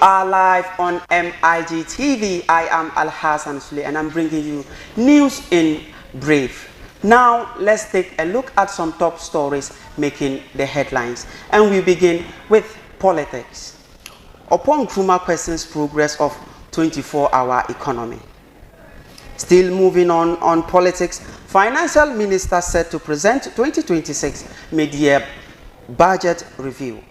are live on MIGTV. I am Al-Hassan SULLEY and I'm bringing you news in brief. Now, let's take a look at some top stories making the headlines. And we begin with politics. Upon Nkrumah questions progress of 24-hour economy. Still moving on politics, Financial Minister set to present 2026 mid-year budget review.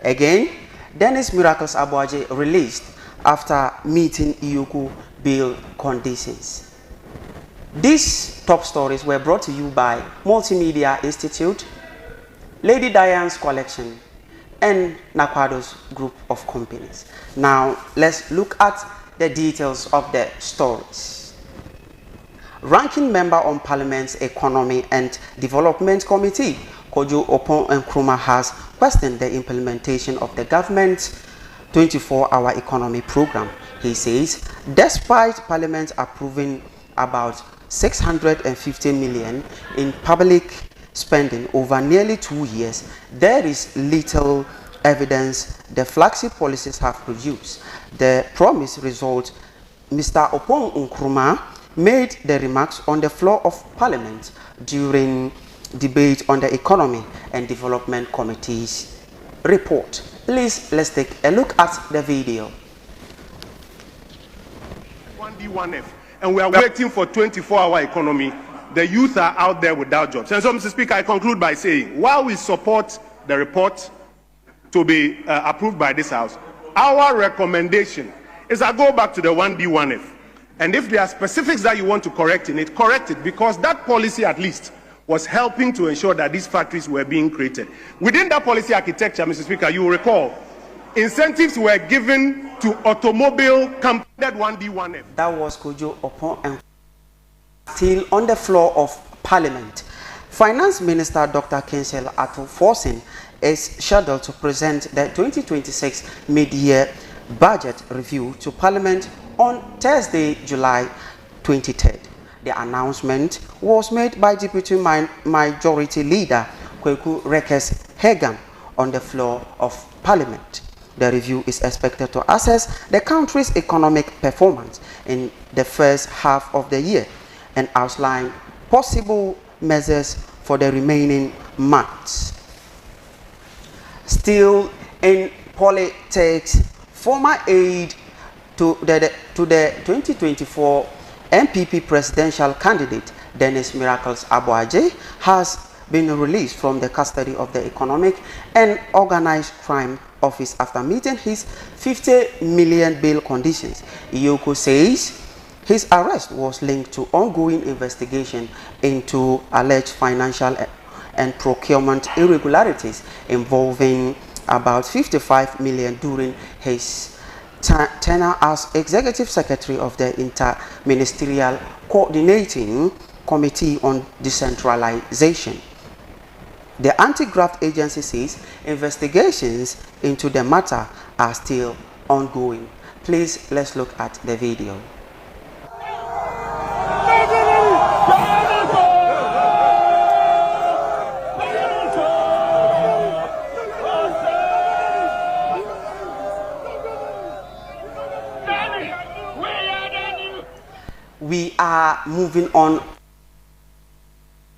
Again, Dennis Miracles Abuaje released after meeting Iyoko bail conditions. These top stories were brought to you by Multimedia Institute, Lady Diane's Collection, and Nakwado's group of companies. Now, let's look at the details of the stories. Ranking member on Parliament's Economy and Development Committee, Kojo Opon Nkrumah, has questioned the implementation of the government's 24-hour economy program. He says, despite Parliament approving about 650 million in public spending over nearly 2 years, there is little evidence the flagship policies have produced. The promised result, Mr. Opon Nkrumah made the remarks on the floor of Parliament during debate on the Economy and Development Committee's report. Please, let's take a look at the video. 1D1F, and we are waiting for 24-hour economy. The youth are out there without jobs. And so, Mr. Speaker, I conclude by saying, while we support the report to be approved by this House, our recommendation is to go back to the 1D1F. And if there are specifics that you want to correct in it, correct it, because that policy at least was helping to ensure that these factories were being created. Within that policy architecture, Mr. Speaker, you will recall, incentives were given to automobile companies. 1D1F. That was Kojo Opon and still on the floor of Parliament. Finance Minister Dr. Kensel Ato-Forson is scheduled to present the 2026 mid-year budget review to Parliament on Thursday, July 23rd. The announcement was made by Deputy Majority Leader Kweku Rekes Hagan on the floor of Parliament. The review is expected to assess the country's economic performance in the first half of the year and outline possible measures for the remaining months. Still in politics, former aide to the 2024 MPP presidential candidate Dennis Miracles Abuaje has been released from the custody of the Economic and Organized Crime Office after meeting his 50 million bail conditions. Iyoko says his arrest was linked to ongoing investigation into alleged financial and procurement irregularities involving about 55 million during his tenure as Executive Secretary of the Inter-Ministerial Coordinating Committee on Decentralization. The anti-graft agency says investigations into the matter are still ongoing. Please, let's look at the video. We are moving on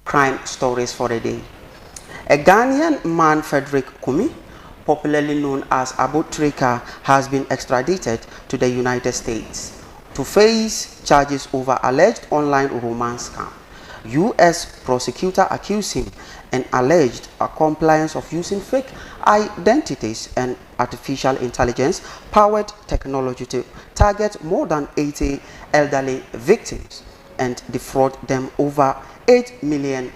crime stories for the day. A Ghanaian man, Frederick Kumi, popularly known as Abu Trika, has been extradited to the United States to face charges over alleged online romance scam. U.S. prosecutor accused him and alleged compliance of using fake identities and artificial intelligence-powered technology to target more than 80 elderly victims and defraud them over $8 million.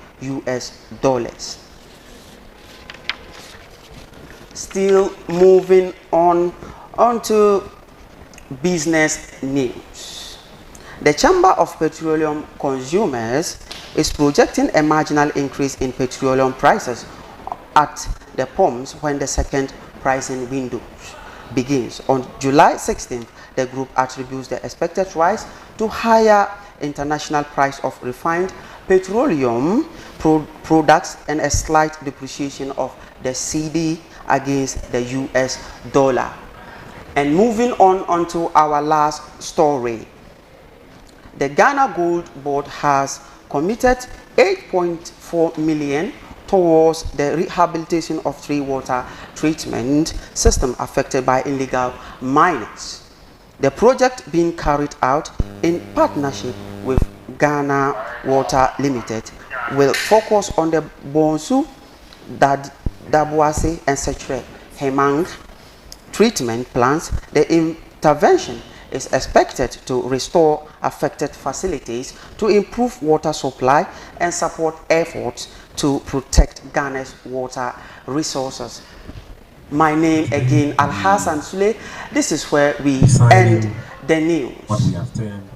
Still moving on to business news. The Chamber of Petroleum Consumers is projecting a marginal increase in petroleum prices at the pumps when the second pricing window begins. On July 16th, the group attributes the expected rise to higher international price of refined petroleum products and a slight depreciation of the CD against the US dollar. And moving on onto our last story. The Ghana Gold Board has committed 8.4 million towards the rehabilitation of 3 water treatment system affected by illegal miners. The project being carried out in partnership with Ghana Water Limited will focus on the Bonsu, Dabuase and Setre Hemang treatment plants. The intervention is expected to restore affected facilities, to improve water supply and support efforts to protect Ghana's water resources. My name again, Alhassan Sulley. This is where we end the news. What we have termed